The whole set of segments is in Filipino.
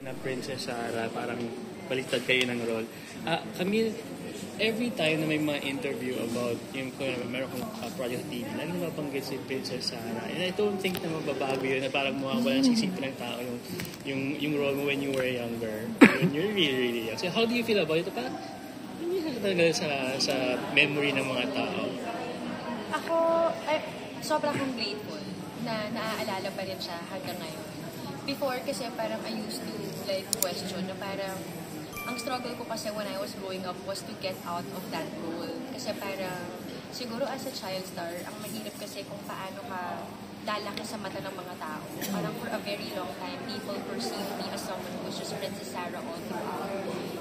na Princess Sarah, parang baliktad kayo ng role. Camille, every time na may mga interview about yung meron kong project TV, lagi napapanggit si Princess Sarah. And I don't think na mababago yun, na parang mawawala sa isipin ng tao yung role mo when you were younger, when you're really, really young. So how do you feel about it? Parang hindi ka talaga sa memory ng mga tao. Ako, sobrang akong grateful na naaalala pa rin siya hanggang ngayon. Before kasi parang I used to like question na parang ang struggle ko kasi when I was growing up was to get out of that role. Kasi parang siguro as a child star, ang mahirap kasi kung paano ka lalaki sa mata ng mga tao. Parang for a very long time, people perceive me as someone who's just Princess Sarah all throughout.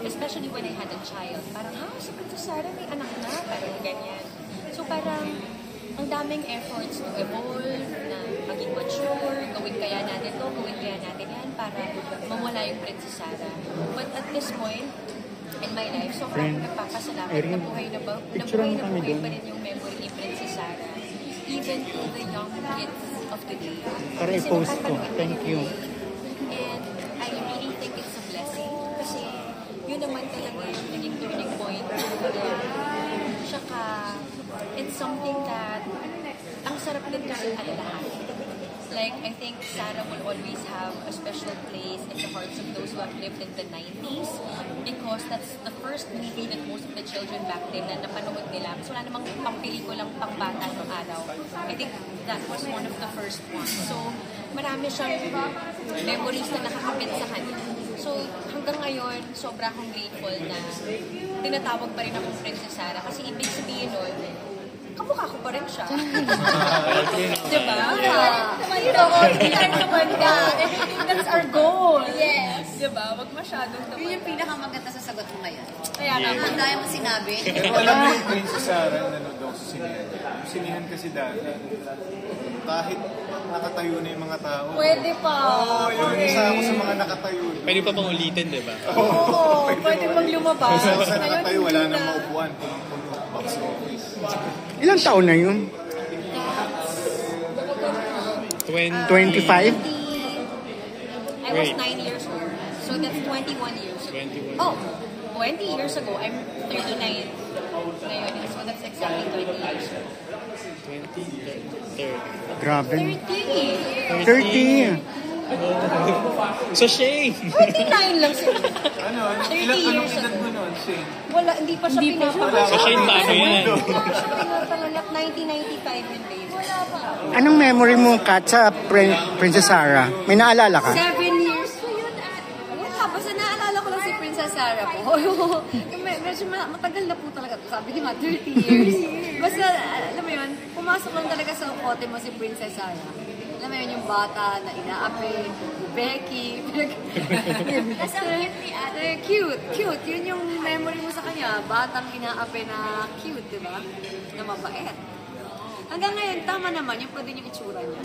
Especially when I had a child. Parang, si Princess Sarah may anak na. Parang ganyan. So parang ang daming efforts to evolve, na maging mature, gawin kaya natin to, gawin kaya natin yan para mawala yung Princess Sarah. But at this point in my life, sobrang nagpapasalamat na buhay na buhay pa rin yung memory ni Princess Sarah. Even to the young kids of today. Para i-post ko. Thank you. And I really think it's a blessing kasi yun naman talaga yung naging turning point. Tsaka, it's something that ang sarap din kasi alalahan. Like, I think Sarah will always have a special place in the hearts of those who have lived in the 90s because that's the first movie that most of the children back then na napanood nila. So, wala namang pang-pelikulang pang-bata noong araw. I think that was one of the first ones. So, marami siyang memories na nakakapit sa kanya. So, hanggang ngayon, sobra akong grateful na tinatawag pa rin akong Princess Sarah kasi ibig sabihin nun, kamukha ko pa rin siya. Diba? Naman ka. That's our goal. Yes. Diba? Wag masyadong naman. Yun yung pinakamaganda sa sagot mo ngayon. Kaya naman. Ang dahil mo sinabi. Alam mo yung Princess Sarah na nanood ako sa sinihan. Yung sinihan kasi dati, kahit nakatayo na yung mga tao. Pwede pa. Oo, yung isa ako sa mga nakatayo. Pwede pa bang ulitin, di ba? Oo, pwede bang lumabas. Isa ako sa nakatayo, wala nang maupuan. Box office. Ilang taon na yun? 25? I was 9 years old. So that's 21 years ago. 21. Oh, 20 years ago. I'm 39 ngayon. So that's exactly 20 years ago. 30. Grabe. 30. 30. So Shane! 29 lang siya. Ano? 30 Ilang years edad ago. mo noon, Shane? Wala, hindi pa siya pinapangalan. So Shane, paano yan? Wala siya pinapangalan. 1995 yun, babe. Wala pa. Anong memory mo, Kat, sa Princess Sarah? May naalala ka? 7 years ko yun. Wala, basta naalala ko lang si Princess Sarah po. Medyo matagal na po talaga. Sabi niya nga, 30 years. Basta, alam mo yun, pumasok lang talaga sa kote mo si Princess Sarah. Alam mo yun, yung bata na inaapi, Becky, nasa cute ni ate. Cute. Yun yung memory mo sa kanya. Batang inaapi na cute, di ba? Na mabait. Hanggang ngayon, tama naman, yung pa din yung itsura niya.